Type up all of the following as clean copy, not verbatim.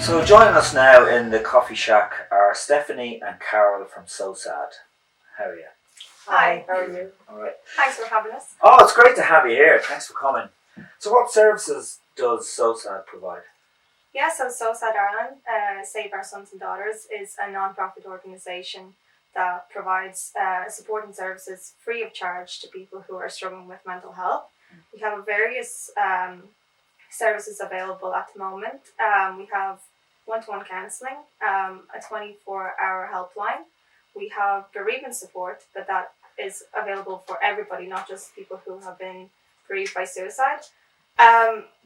So joining us now in the coffee shack are Stephanie and Carol from SOSAD. How are you? Hi, how are you? All right. Thanks for having us. Oh, it's great to have you here. Thanks for coming. So what services does SOSAD provide? Yeah, so SOSAD Ireland, Save Our Sons and Daughters, is a non-profit organisation that provides support and services free of charge to people who are struggling with mental health. We have various services available at the moment. We have one-to-one counselling, a 24-hour helpline. We have bereavement support, but that is available for everybody, not just people who have been bereaved by suicide.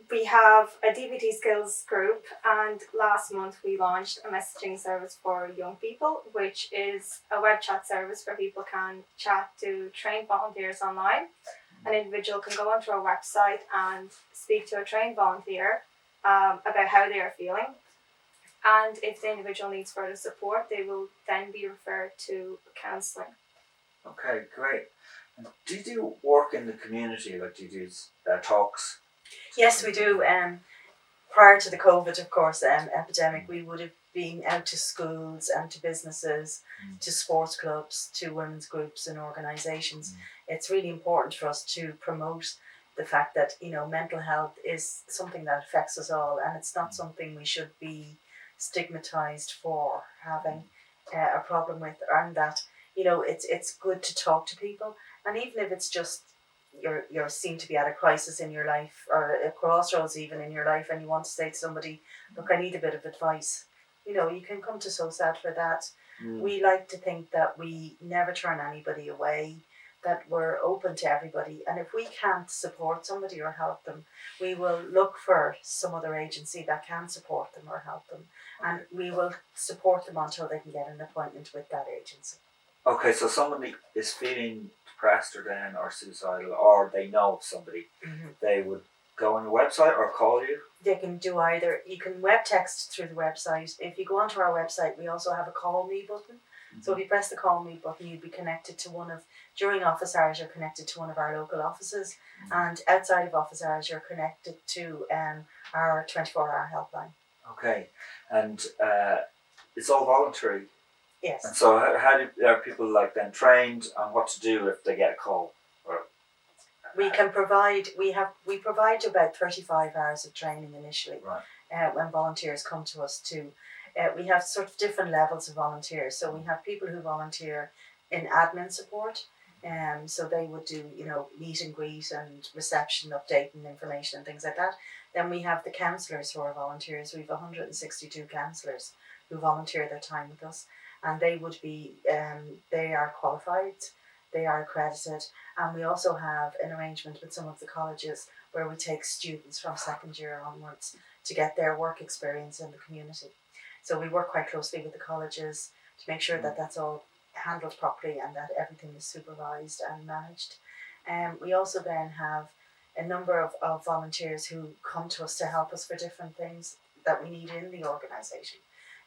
We have a DBT skills group, and last month we launched a messaging service for young people, which is a web chat service where people can chat to trained volunteers online. An individual can go onto our website and speak to a trained volunteer about how they are feeling. And if the individual needs further support, they will then be referred to counselling. Okay, great. And do you do work in the community? Like, do you do talks? Yes, we do. Prior to the COVID, of course, epidemic, we would have been out to schools and to businesses, to sports clubs, to women's groups and organisations. It's really important for us to promote the fact that, you know, mental health is something that affects us all, and it's not something we should be stigmatised for having a problem with, and that, you know, it's good to talk to people, and even if it's just you're seem to be at a crisis in your life or a crossroads even in your life, and you want to say to somebody, look, I need a bit of advice, you know, you can come to SOSAD for that. We like to think that we never turn anybody away, that we're open to everybody, and if we can't support somebody or help them, we will look for some other agency that can support them or help them, and we will support them until they can get an appointment with that agency. Okay, so somebody is feeling depressed or down or suicidal, or they know of somebody, they would go on your website or call you? They can do either. You can web text through the website. If you go onto our website, we also have a call me button. So if you press the call me button, you'd be connected to during office hours, you're connected to one of our local offices, and outside of office hours, you're connected to our 24-hour helpline. Okay, and it's all voluntary. Yes. And so are people like then trained on what to do if they get a call? Or we provide about 35 hours of training initially. Right. When volunteers come to us too. We have sort of different levels of volunteers. So we have people who volunteer in admin support. So they would do, you know, meet and greet and reception, updating information and things like that. Then we have the counsellors who are volunteers. We have 162 counsellors who volunteer their time with us, and they would be, they are qualified, they are accredited, and we also have an arrangement with some of the colleges where we take students from second year onwards to get their work experience in the community. So we work quite closely with the colleges to make sure that that's all handled properly and that everything is supervised and managed. We also then have a number of volunteers who come to us to help us for different things that we need in the organisation.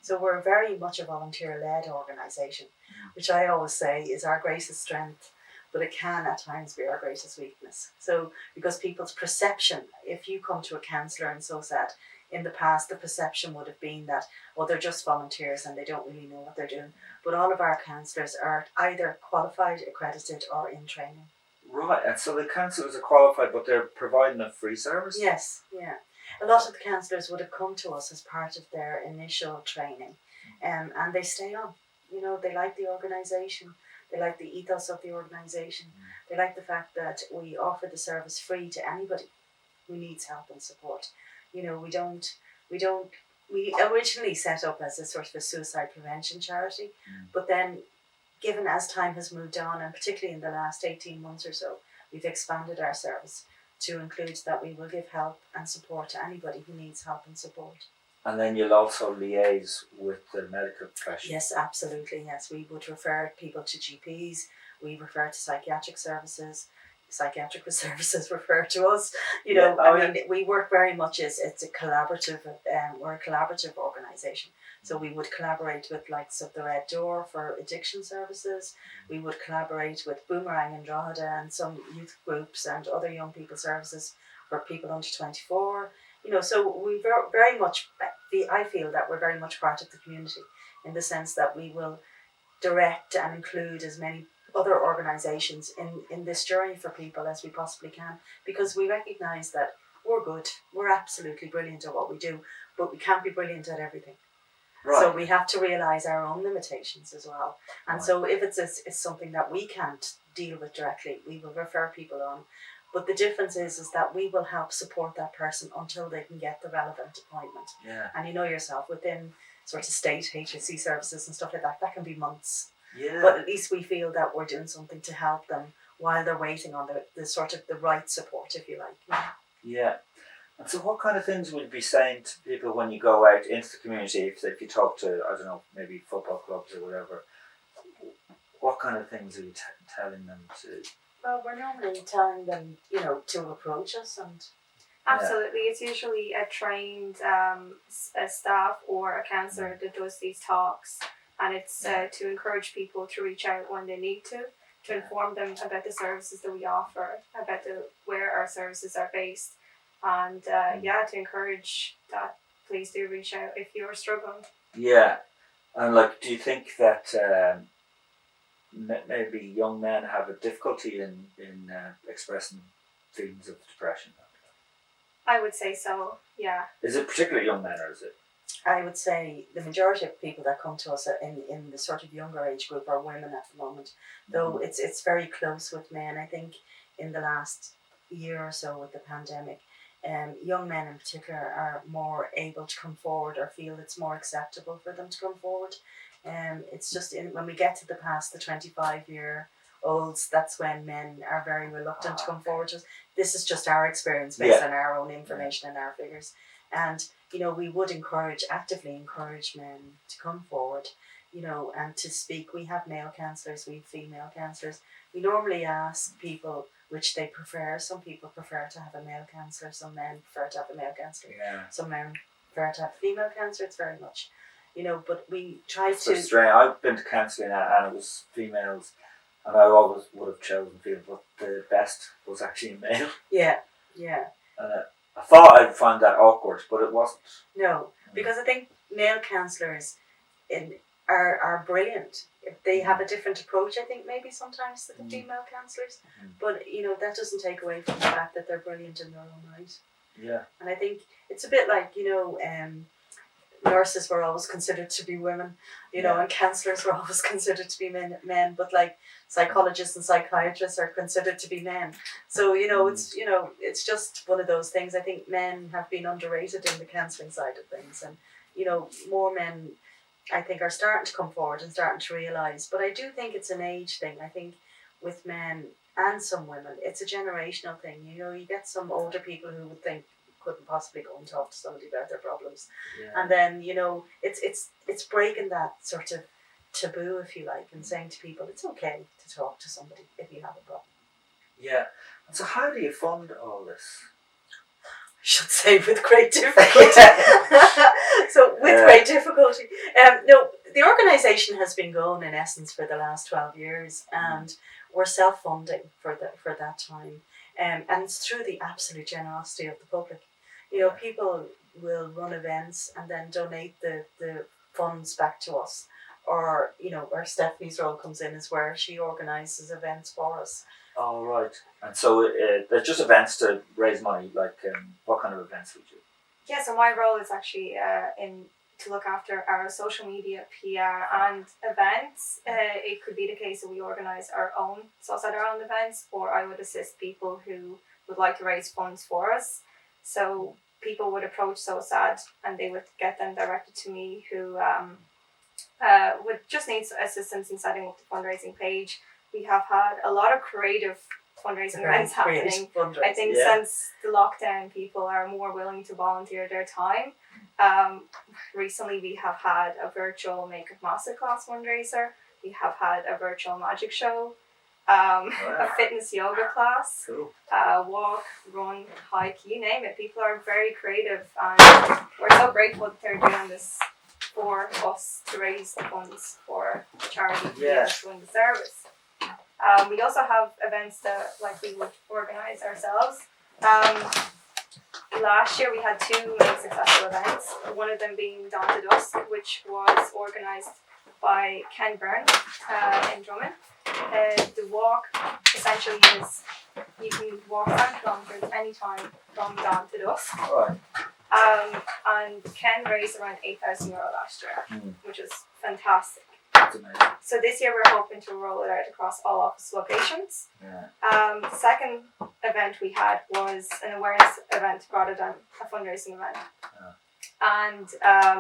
So we're very much a volunteer-led organisation, which I always say is our greatest strength, but it can at times be our greatest weakness. So because people's perception, if you come to a counsellor in SOSAD, in the past the perception would have been that, well, they're just volunteers and they don't really know what they're doing. But all of our counsellors are either qualified, accredited or in training. Right, and so the counsellors are qualified, but they're providing a free service? Yes, yeah. A lot of the counsellors would have come to us as part of their initial training, and they stay on. You know, they like the organisation, they like the ethos of the organisation, they like the fact that we offer the service free to anybody who needs help and support. You know, we originally set up as a sort of a suicide prevention charity, but then given as time has moved on, and particularly in the last 18 months or so, we've expanded our service to include that we will give help and support to anybody who needs help and support. And then you'll also liaise with the medical profession? Yes, absolutely, yes. We would refer people to GPs, we refer to psychiatric services services refer to us. You know, I mean, we work very much as it's a collaborative, we're a collaborative organisation. So we would collaborate with likes of the Red Door for addiction services. We would collaborate with Boomerang and Drogheda and some youth groups and other young people services for people under 24. You know, so we very much I feel that we're very much part of the community in the sense that we will direct and include as many other organisations in this journey for people as we possibly can, because we recognise that we're good, we're absolutely brilliant at what we do, but we can't be brilliant at everything. Right. So we have to realise our own limitations as well. And so if it's something that we can't deal with directly, we will refer people on. But the difference is that we will help support that person until they can get the relevant appointment. Yeah. And you know yourself, within sort of state HSC services and stuff like that, that can be months. Yeah. But at least we feel that we're doing something to help them while they're waiting on the sort of the right support, if you like. Yeah. And so what kind of things would you be saying to people when you go out into the community, if you talk to, I don't know, maybe football clubs or whatever, what kind of things are you telling them to? Well, we're normally telling them, to approach us and... Absolutely. It's usually a trained a staff or a counsellor that does these talks, and it's to encourage people to reach out when they need to inform them about the services that we offer, about where our services are based, and to encourage that please do reach out if you're struggling. Yeah. And do you think that maybe young men have a difficulty in expressing feelings of depression? I would say so, yeah. Is it particularly young men, or is it? I would say the majority of people that come to us in the sort of younger age group are women at the moment, though it's very close with men. I think in the last year or so with the pandemic, young men in particular are more able to come forward or feel it's more acceptable for them to come forward. It's just when we get to the 25-year-olds, that's when men are very reluctant to come forward to us. This is just our experience based on our own information and our figures. And, we would actively encourage men to come forward, and to speak. We have male counsellors, we have female counsellors. We normally ask people which they prefer. Some people prefer to have a male counsellor, some men prefer to have a male counsellor, some men prefer to have a female counsellor. It's very much, but we try to... It's strange. I've been to counselling and it was females, and I always would have chosen female, but the best was actually male. Yeah. I thought I'd find that awkward, but it wasn't. No, because I think male counsellors are brilliant. They have a different approach, I think, maybe sometimes to the female counsellors. But, that doesn't take away from the fact that they're brilliant in their own right. Yeah. And I think it's a bit like, nurses were always considered to be women, and counsellors were always considered to be men, but psychologists and psychiatrists are considered to be men. So, it's just one of those things. I think men have been underrated in the counselling side of things, and, more men, I think, are starting to come forward and starting to realise. But I do think it's an age thing. I think with men and some women, it's a generational thing. You get some older people who would think, couldn't possibly go and talk to somebody about their problems, and then it's breaking that sort of taboo, if you like, and saying to people it's okay to talk to somebody if you have a problem. Yeah. And so how do you fund all this? I should say with great difficulty. So with great difficulty. No, the organisation has been going in essence for the last 12 years, and we're self-funding for that time, and it's through the absolute generosity of the public. People will run events and then donate the funds back to us. Or, where Stephanie's role comes in is where she organises events for us. Oh, right. And so there's just events to raise money, what kind of events would you? Yeah, so my role is actually to look after our social media, PR and events. It could be the case that we organise our own SOSAD Ireland events, or I would assist people who would like to raise funds for us. So people would approach SOSAD and they would get them directed to me, who would just need assistance in setting up the fundraising page. We have had a lot of creative fundraising events happening. I think since the lockdown, people are more willing to volunteer their time. Recently, we have had a virtual Makeup Masterclass fundraiser. We have had a virtual magic show. A fitness yoga class, walk, run, hike, you name it. People are very creative, and we're so grateful that they're doing this for us to raise the funds for charity doing the service. We also have events that we would organise ourselves. Last year we had two main successful events, one of them being Dawn to Dusk, which was organised by Ken Byrne in Drummond. The walk essentially is you can walk 10 kilometres anytime from dawn to dusk. Right. And Ken raised around €8,000 last year, which is fantastic. That's amazing. So this year we're hoping to roll it out across all office locations. Yeah. The second event we had was an awareness event rather than a fundraising event. And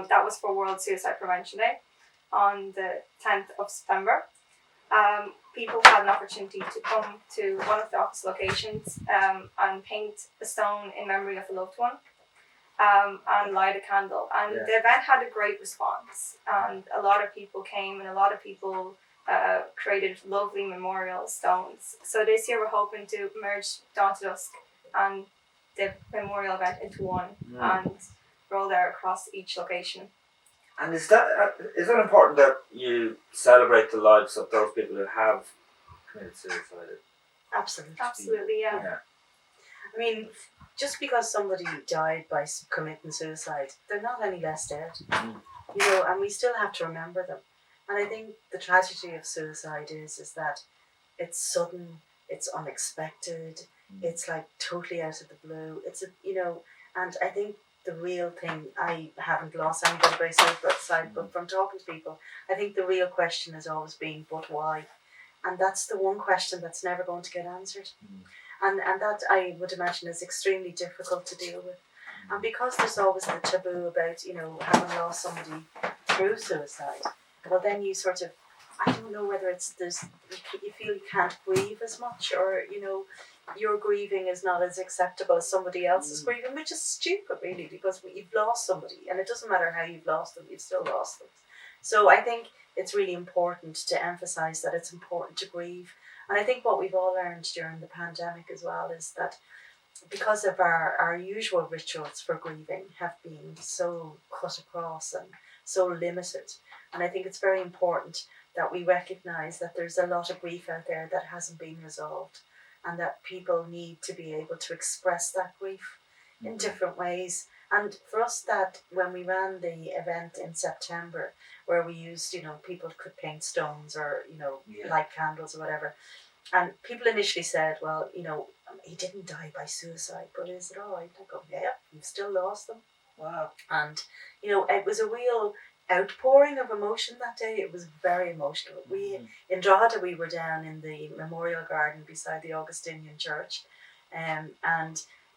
that was for World Suicide Prevention Day on the 10th of September. People had an opportunity to come to one of the office locations and paint a stone in memory of a loved one and light a candle. And the event had a great response. And a lot of people came and a lot of people created lovely memorial stones. So this year we're hoping to merge Dawn to Dusk and the memorial event into one and roll there across each location. And is that important that you celebrate the lives of those people who have committed suicide? Absolutely, yeah. I mean, just because somebody died by committing suicide, they're not any less dead. You know, and we still have to remember them. And I think the tragedy of suicide is that it's sudden, it's unexpected, it's like totally out of the blue. And I think the real thing, I haven't lost anybody by suicide, but from talking to people, I think the real question has always been, but why? And that's the one question that's never going to get answered. And that, I would imagine, is extremely difficult to deal with. And because there's always the taboo about, having lost somebody through suicide, well, then you sort of, I don't know whether you feel you can't grieve as much, or, your grieving is not as acceptable as somebody else's grieving, which is stupid, really, because you've lost somebody, and it doesn't matter how you've lost them, you've still lost them. So I think it's really important to emphasise that it's important to grieve. And I think what we've all learned during the pandemic as well is that because of our usual rituals for grieving have been so cut across and so limited, and I think it's very important that we recognise that there's a lot of grief out there that hasn't been resolved, and that people need to be able to express that grief in different ways. And for us, that when we ran the event in September, where we used, people could paint stones or, light candles or whatever. And people initially said, well, he didn't die by suicide, but is it all right? I go, yeah, you've still lost them. Wow. And, it was a real outpouring of emotion that day. It was very emotional. In Drogheda, we were down in the memorial garden beside the Augustinian Church, and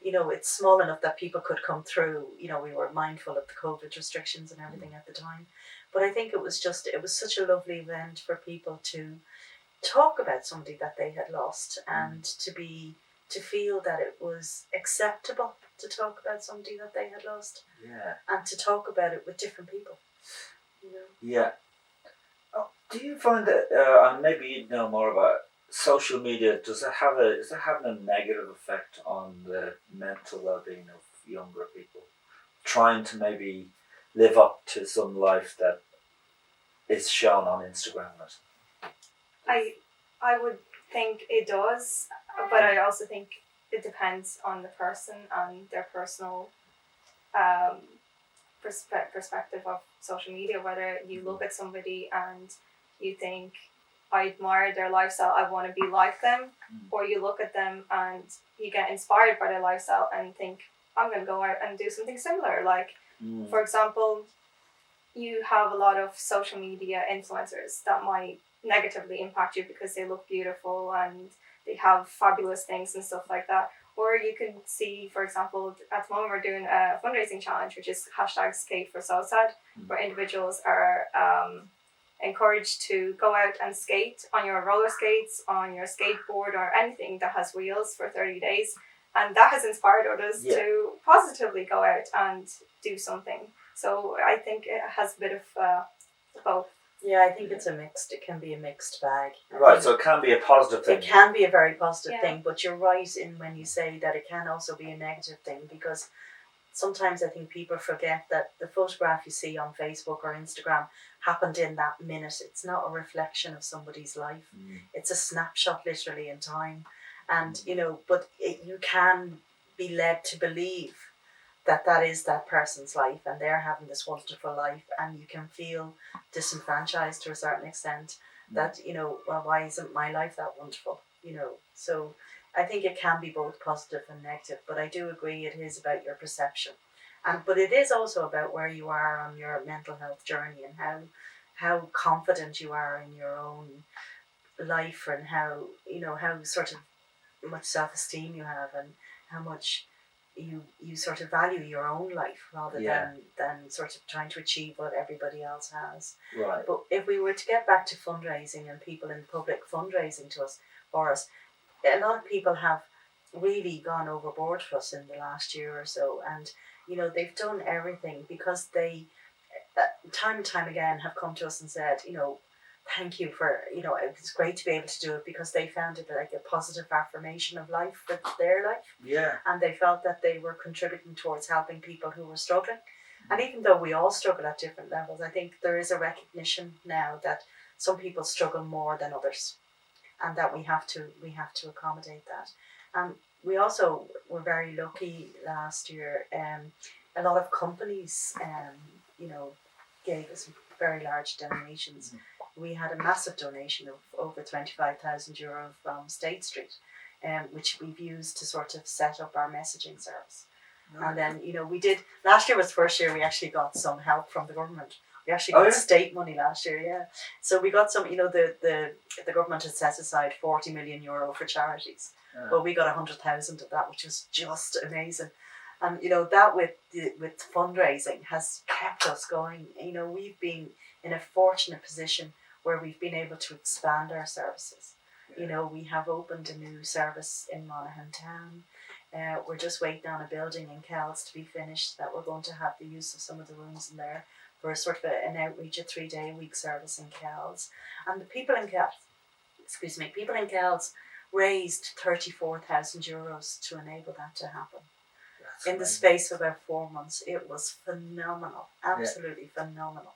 it's small enough that people could come through. We were mindful of the COVID restrictions and everything at the time, but I think it was such a lovely event for people to talk about somebody that they had lost, and to feel that it was acceptable to talk about somebody that they had lost, and to talk about it with different people. Yeah. Oh, do you find that, and maybe you'd know more about social media, is it having a negative effect on the mental well-being of younger people, trying to maybe live up to some life that is shown on Instagram? I would think it does, but I also think it depends on the person and their personal perspective of social media. Whether you look at somebody and you think, I admire their lifestyle, I want to be like them, or you look at them and you get inspired by their lifestyle and think, I'm going to go out and do something similar. Like, for example, you have a lot of social media influencers that might negatively impact you because they look beautiful and they have fabulous things and stuff like that. Or you can see, for example, at the moment we're doing a fundraising challenge, which is #skate for SOSAD, where individuals are encouraged to go out and skate on your roller skates, on your skateboard, or anything that has wheels for 30 days. And that has inspired others to positively go out and do something. So I think it has a bit of both. Yeah, I think it can be a mixed bag. Right, so it can be a positive thing. It can be a very positive thing, but you're right in when you say that it can also be a negative thing, because sometimes I think people forget that the photograph you see on Facebook or Instagram happened in that minute. It's not a reflection of somebody's life. It's a snapshot literally in time. And, but you can be led to believe that that is that person's life and they're having this wonderful life, and you can feel disenfranchised to a certain extent that, well, why isn't my life that wonderful, so I think it can be both positive and negative, but I do agree it is about your perception, but it is also about where you are on your mental health journey and how confident you are in your own life, and how sort of much self-esteem you have, and how much you sort of value your own life rather than sort of trying to achieve what everybody else has. Right. But if we were to get back to fundraising and people in public fundraising for us, a lot of people have really gone overboard for us in the last year or so, and they've done everything because they time and time again have come to us and said, thank you for, it's great to be able to do it, because they found it like a positive affirmation of life for their life. Yeah. And they felt that they were contributing towards helping people who were struggling. And even though we all struggle at different levels, I think there is a recognition now that some people struggle more than others, and that we have to accommodate that. We also were very lucky last year. A lot of companies, gave us very large donations. We had a massive donation of over €25,000 from State Street, which we've used to sort of set up our messaging service. And then, we did, last year was the first year we actually got some help from the government. We actually got state money last year, yeah. So we got some, the government had set aside €40 million for charities. But we got 100,000 of that, which was just amazing. And, that with fundraising has kept us going. We've been in a fortunate position where we've been able to expand our services. We have opened a new service in Monaghan Town. We're just waiting on a building in Kells to be finished that we're going to have the use of some of the rooms in there for a sort of an outreach, a 3-day-a-week service in Kells. And the people in Kells raised €34,000 to enable that to happen. That's in amazing. The space of about 4 months. It was phenomenal, absolutely phenomenal.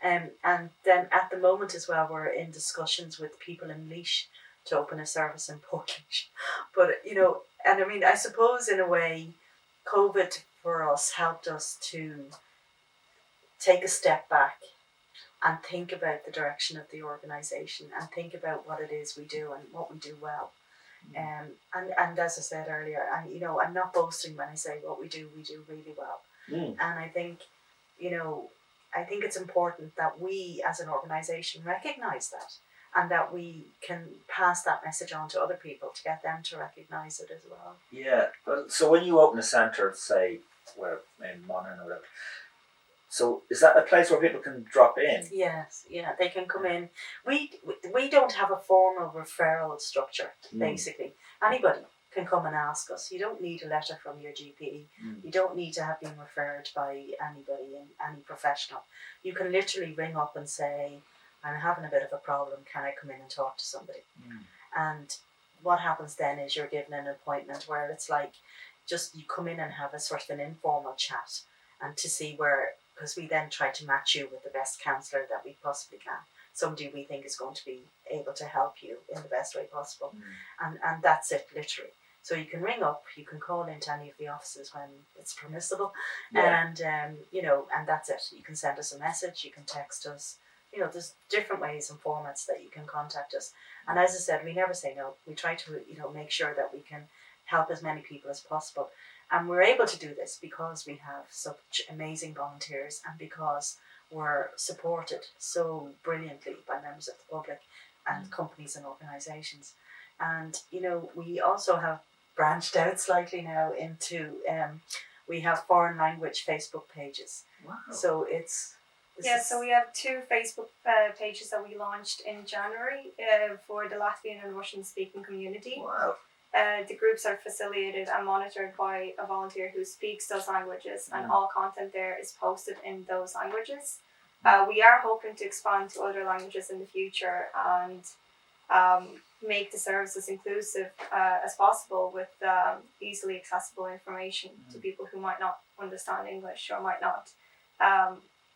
And then at the moment as well, we're in discussions with people in Laois to open a service in Portlaoise. But, and I mean, I suppose in a way, COVID for us helped us to take a step back and think about the direction of the organisation and think about what it is we do and what we do well. And as I said earlier, I'm not boasting when I say what we do really well. And I think, I think it's important that we as an organisation recognise that, and that we can pass that message on to other people to get them to recognise it as well. Yeah. Well, so when you open a centre, say, in Monaghan or whatever, so is that a place where people can drop in? Yes, yeah, they can come in. We don't have a formal referral structure, basically. Anybody can come and ask us. You don't need a letter from your GP. You don't need to have been referred by anybody, any professional. You can literally ring up and say, I'm having a bit of a problem, can I come in and talk to somebody? And what happens then is you're given an appointment where it's like, just you come in and have a sort of an informal chat, and to see where, because we then try to match you with the best counsellor that we possibly can. Somebody we think is going to be able to help you in the best way possible. And that's it, literally. So you can ring up, you can call into any of the offices when it's permissible, and and that's it. You can send us a message, you can text us. There's different ways and formats that you can contact us. And as I said, we never say no. We try to, make sure that we can help as many people as possible. And we're able to do this because we have such amazing volunteers, and because we're supported so brilliantly by members of the public and companies and organisations. And, we also have branched out slightly now into, we have foreign language Facebook pages. Wow. So so we have 2 Facebook pages that we launched in January for the Latvian and Russian speaking community. Wow. The groups are facilitated and monitored by a volunteer who speaks those languages, and all content there is posted in those languages. We are hoping to expand to other languages in the future and make the service as inclusive as possible with easily accessible information to people who might not understand English or might not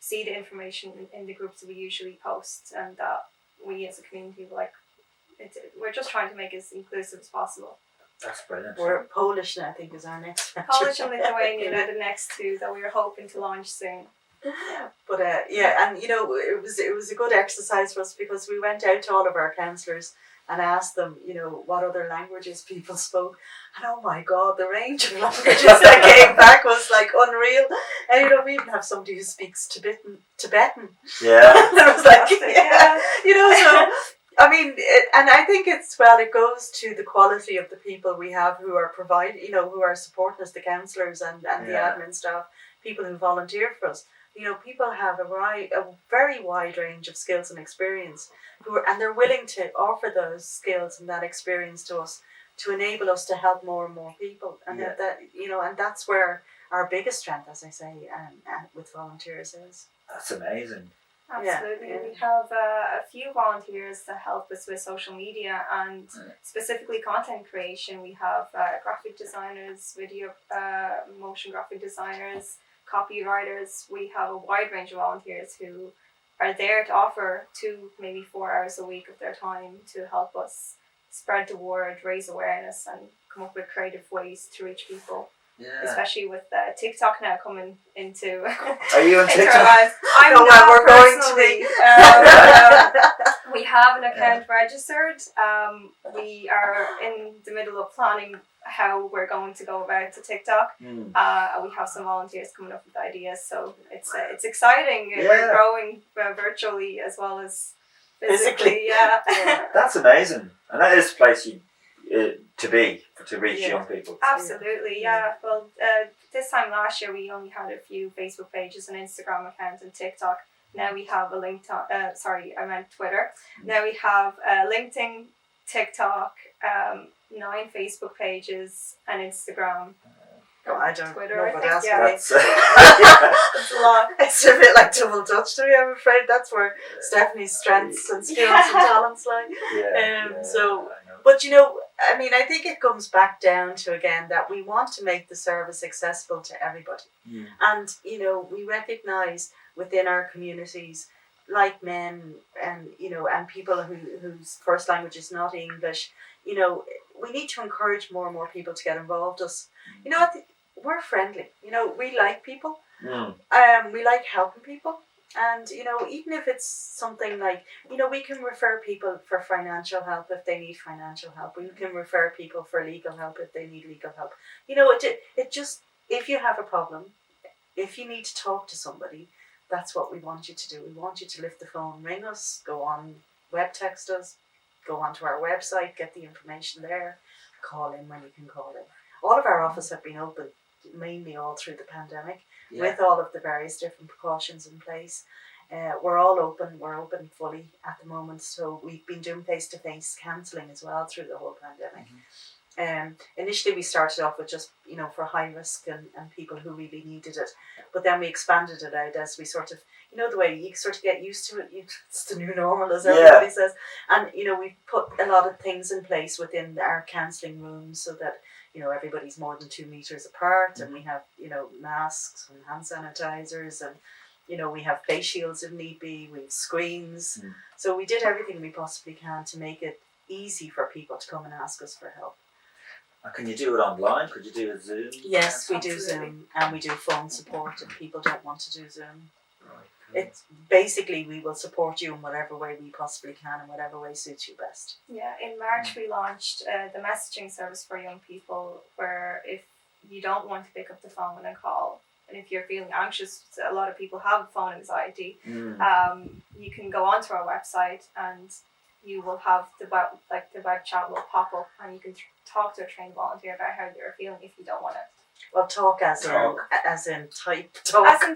see the information in the groups that we usually post, and that we as a community we're just trying to make it as inclusive as possible. That's brilliant. We're Polish now, I think, is our next venture. Polish and Lithuanian are the next two that we're hoping to launch soon. But and it was a good exercise for us, because we went out to all of our counsellors and asked them, what other languages people spoke. And oh my God, the range of languages that came back was like unreal. And we even have somebody who speaks Tibetan. Yeah. And I was like, so I mean, and I think it goes to the quality of the people we have who are providing, who are supporting us, the counsellors and the admin staff, people who volunteer for us. People have a very wide range of skills and experience, and they're willing to offer those skills and that experience to us to enable us to help more and more people. And and that's where our biggest strength, as I say, with volunteers is. That's amazing. Absolutely. Yeah. We have a few volunteers that help us with social media and specifically content creation. We have graphic designers, video, motion graphic designers, copywriters. We have a wide range of volunteers who are there to offer 2, maybe 4 hours a week of their time to help us spread the word, raise awareness, and come up with creative ways to reach people. Yeah. Especially with TikTok now coming into Are you on into TikTok? our lives. I'm No, not we're going to personally. be. We have an account registered. We are in the middle of planning how we're going to go about to TikTok. We have some volunteers coming up with ideas, so it's exciting. Yeah. We're growing virtually as well as physically. Yeah. That's amazing, and that is a place to reach young people. Absolutely, yeah. Well, this time last year we only had a few Facebook pages, an Instagram account, and TikTok. Now we have a Twitter. Now we have LinkedIn, TikTok, 9 Facebook pages, and Instagram. I don't Twitter, know, I but think, that's yeah. great. It's a lot. It's a bit like double Dutch to me, I'm afraid. That's where Stephanie's strengths and skills and talents lie. But I think it comes back down to, again, that we want to make the service accessible to everybody. And, we recognise within our communities, like men and, and people whose first language is not English, we need to encourage more and more people to get involved. We're friendly. We like people. We like helping people. And, even if it's something like, we can refer people for financial help if they need financial help. We can refer people for legal help if they need legal help. It just, if you have a problem, if you need to talk to somebody, that's what we want you to do. We want you to lift the phone, ring us, go on, web text us, go onto our website, get the information there, call in when you can call in. All of our offices have been open mainly all through the pandemic, with all of the various different precautions in place. We're all open. We're open fully at the moment. So we've been doing face-to-face counselling as well through the whole pandemic. Initially we started off with just, for high risk and people who really needed it. But then we expanded it out as we sort of, the way you sort of get used to it. It's the new normal, as everybody says. And, we put a lot of things in place within our counselling rooms so that, everybody's more than 2 meters apart, and we have, masks and hand sanitizers, and, we have face shields if need be, we have screens. So we did everything we possibly can to make it easy for people to come and ask us for help. And can you do it online? Could you do a Zoom? Yes, we do Zoom, and we do phone support if people don't want to do Zoom. Right. It's basically, we will support you in whatever way we possibly can, in whatever way suits you best. Yeah, in March we launched the messaging service for young people, where if you don't want to pick up the phone and call, and if you're feeling anxious, a lot of people have phone anxiety, you can go onto our website and you will have the web chat will pop up, and you can talk to a trained volunteer about how you're feeling if you don't want it. Well, talk as in type. As in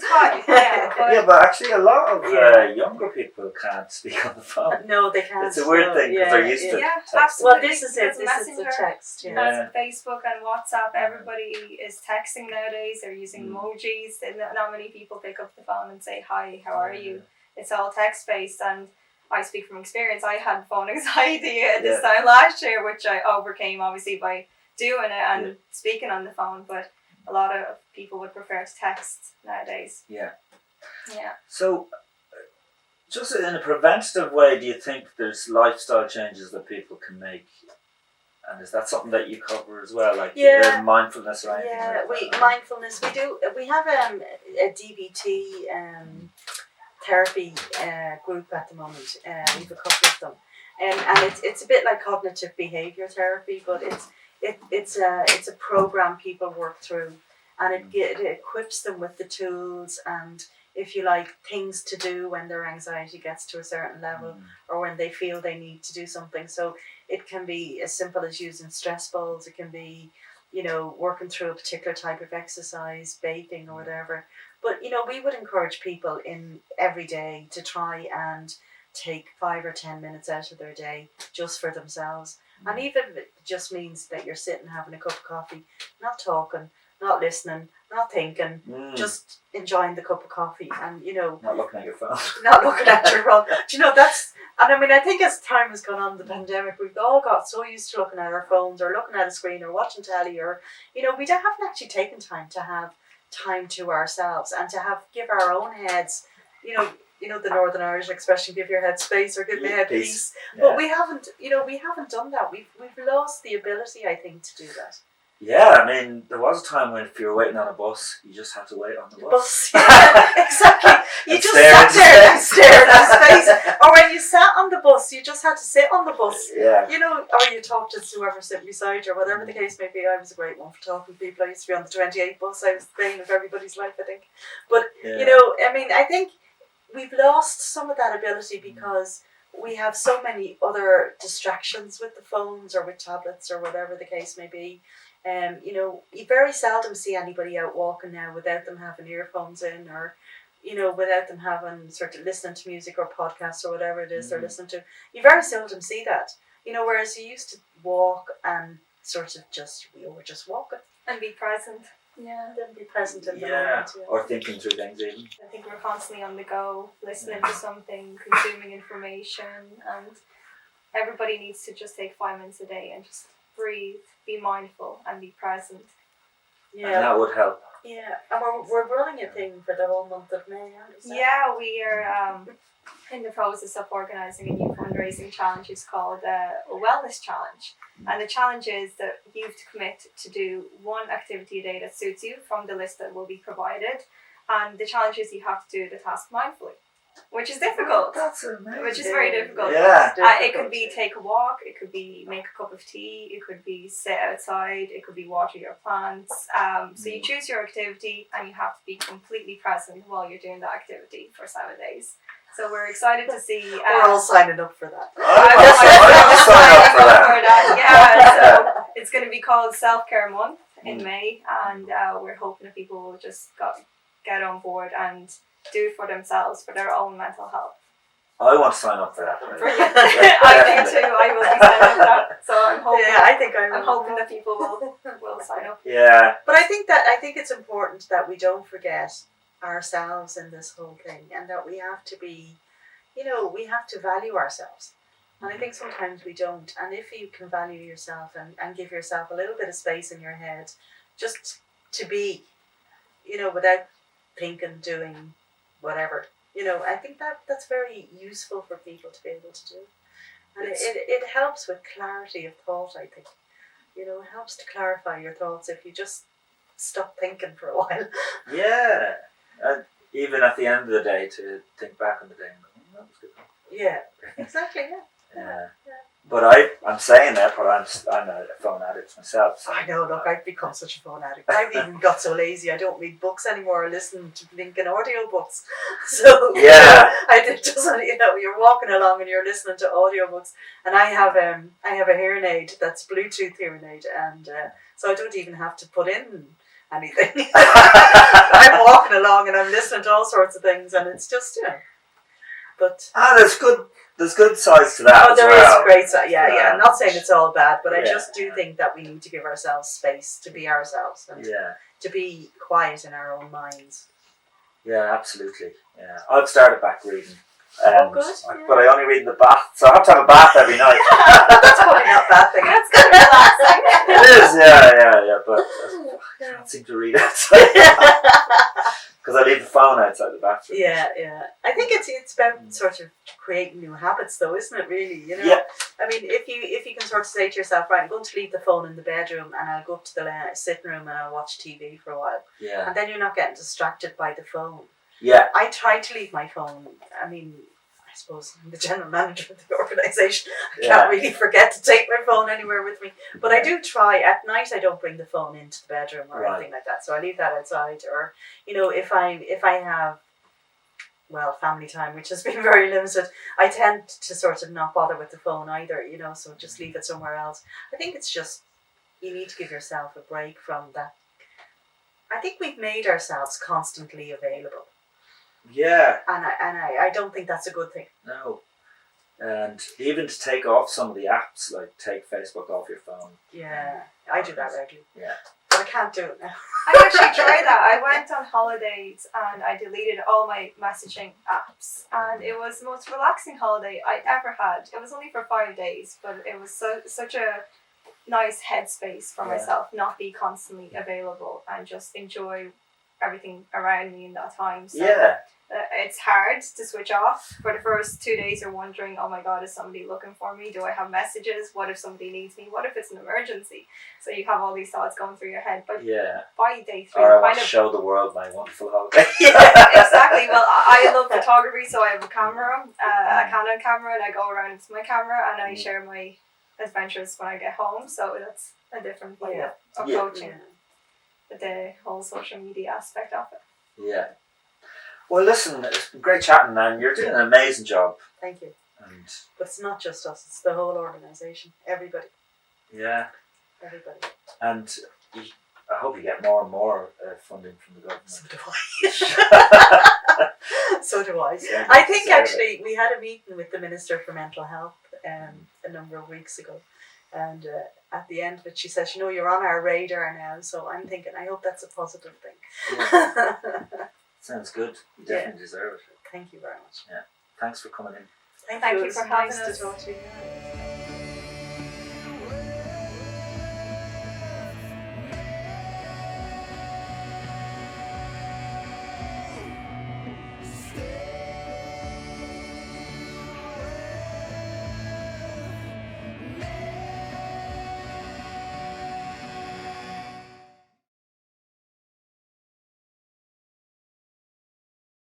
type, yeah. But actually a lot of younger people can't speak on the phone. No, they can't. It's a weird thing because they're used to texting. Absolutely. Well, this is it. This is the text. That's Facebook and WhatsApp. Everybody is texting nowadays. They're using emojis. Not many people pick up the phone and say, hi, how are you? It's all text-based, and I speak from experience. I had phone anxiety this time last year, which I overcame obviously by doing it and speaking on the phone, but a lot of people would prefer to text nowadays. Yeah. So, just in a preventative way, do you think there's lifestyle changes that people can make And is that something that you cover as well, like mindfulness or anything? Yeah, like that? mindfulness. We do. We have a DBT therapy group at the moment. We have a couple of them, and it's a bit like cognitive behavior therapy, but it's a program people work through, and it equips them with the tools and, if you like, things to do when their anxiety gets to a certain level or when they feel they need to do something. So it can be as simple as using stress balls. It can be, working through a particular type of exercise, baking or whatever. But, we would encourage people in every day to try and take 5 or 10 minutes out of their day just for themselves. And even if it just means that you're sitting having a cup of coffee, not talking, not listening, not thinking, just enjoying the cup of coffee and, Not looking at your phone. Not looking at your phone. Do that's, and I mean, I think as time has gone on, the pandemic, we've all got so used to looking at our phones or looking at a screen or watching telly or, we haven't actually taken time to have time to ourselves and to give our own heads, the Northern Irish expression, give your head space or give your head peace. Yeah. But we haven't done that. We've lost the ability, I think, to do that. Yeah, I mean, there was a time when if you were waiting on a bus, you just had to wait on the bus. Yeah, exactly. You just sat there and stared at space. Or when you sat on the bus, you just had to sit on the bus. Yeah. Or you talked to whoever sitting beside you, or whatever the case may be. I was a great one for talking to people. I used to be on the 28 bus. I was the bane of everybody's life, I think. But, I think we've lost some of that ability because we have so many other distractions with the phones or with tablets or whatever the case may be. You very seldom see anybody out walking now without them having earphones in or, without them having sort of listening to music or podcasts or whatever it is they're listening to. You very seldom see that, whereas you used to walk and sort of we were just walking. And be present. Yeah, then be present in the moment. Yeah. Or thinking through things even. I think we're constantly on the go, listening to something, consuming information, and everybody needs to just take 5 minutes a day and just breathe, be mindful and be present. Yeah. And that would help. Yeah, and we're running a thing for the whole month of May, aren't we? Yeah, we are in the process of organising a new fundraising challenge. It's called a Wellness Challenge. And the challenge is that you have to commit to do one activity a day that suits you from the list that will be provided. And the challenge is you have to do the task mindfully, which is difficult. That's amazing. Which is very difficult. Yeah. It could be take a walk, it could be make a cup of tea, it could be sit outside, it could be water your plants. So you choose your activity and you have to be completely present while you're doing that activity for 7 days. So we're excited to see. We're all signing up for that. I'm signing up for that. Yeah, so it's going to be called Self-Care Month in May, and we're hoping that people will just get on board and do it for themselves, for their own mental health. I want to sign up for that. Brilliant. I do too. I will be signing up for that. So I'm hoping. Yeah, I think I'm hoping that people will sign up. Yeah. But I think it's important that we don't forget ourselves in this whole thing, and that we have to be, we have to value ourselves. And I think sometimes we don't. And if you can value yourself and give yourself a little bit of space in your head, just to be, without thinking, doing whatever, I think that's very useful for people to be able to do. And it helps with clarity of thought, I think. It helps to clarify your thoughts if you just stop thinking for a while. Yeah. And even at the end of the day, to think back on the day and go, that was good. Yeah, exactly, yeah. But I'm saying that, but I'm a phone addict myself. So. I know, look, I've become such a phone addict. I've even got so lazy I don't read books anymore or listen to blinking audio books. So yeah, I did just, you're walking along and you're listening to audio books, and I have a hearing aid that's Bluetooth hearing aid, and so I don't even have to put in anything. I'm walking along and I'm listening to all sorts of things, and it's just But there's good sides to that. Oh, there is great side. Yeah. I'm not saying it's all bad, but I just do think that we need to give ourselves space to be ourselves and to be quiet in our own minds. Yeah, absolutely. Yeah, I've started back reading. Good. But I only read in the bath, so I have to have a bath every night. That's probably not a bad thing. That's good relaxing. It is, yeah. But I can't seem to read outside because I leave the phone outside the bathroom. Yeah. I think it's about sort of creating new habits, though, isn't it? Really, you know. Yeah. I mean, if you can sort of say to yourself, right, I'm going to leave the phone in the bedroom, and I'll go up to the sitting room and I'll watch TV for a while, Yeah. and then you're not getting distracted by the phone. Yeah. I try to leave my phone. I mean, I suppose I'm the general manager of the organisation. I can't really forget to take my phone anywhere with me. But I do try. At night, I don't bring the phone into the bedroom or anything like that. So I leave that outside. Or, you know, if I have, well, family time, which has been very limited, I tend to sort of not bother with the phone either, you know, so just leave it somewhere else. I think it's just, you need to give yourself a break from that. I think we've made ourselves constantly available. Yeah. And I don't think that's a good thing. No. And even to take off some of the apps, like take Facebook off your phone. Yeah, I do that regularly. Yeah. But I can't do it now. I actually tried that. I went on holidays and I deleted all my messaging apps, and it was the most relaxing holiday I ever had. It was only for 5 days, but it was such a nice headspace for myself, not be constantly available and just enjoy everything around me in that time. So it's hard to switch off. For the first 2 days you're wondering, oh my god, is somebody looking for me? Do I have messages? What if somebody needs me? What if it's an emergency? So you have all these thoughts going through your head. But by day 3, or I want to show the world my wonderful holiday. Exactly. Well, I love photography, so I have a camera, a Canon camera, and I go around with my camera and I share my adventures when I get home. So that's a different way of approaching the whole social media aspect of it. Yeah. Well, listen, it's been great chatting, and you're doing an amazing job. Thank you. And but it's not just us; it's the whole organisation. Everybody. Yeah. Everybody. And I hope you get more and more funding from the government. So do I. So do I. Yeah, I think actually we had a meeting with the Minister for Mental Health a number of weeks ago, and at the end of it, she says, "You know, you're on our radar now." So I'm thinking, I hope that's a positive thing. Yeah. Sounds good. You definitely deserve it. Thank you very much. Yeah. Thanks for coming in. Thank you for having us. To talk to you.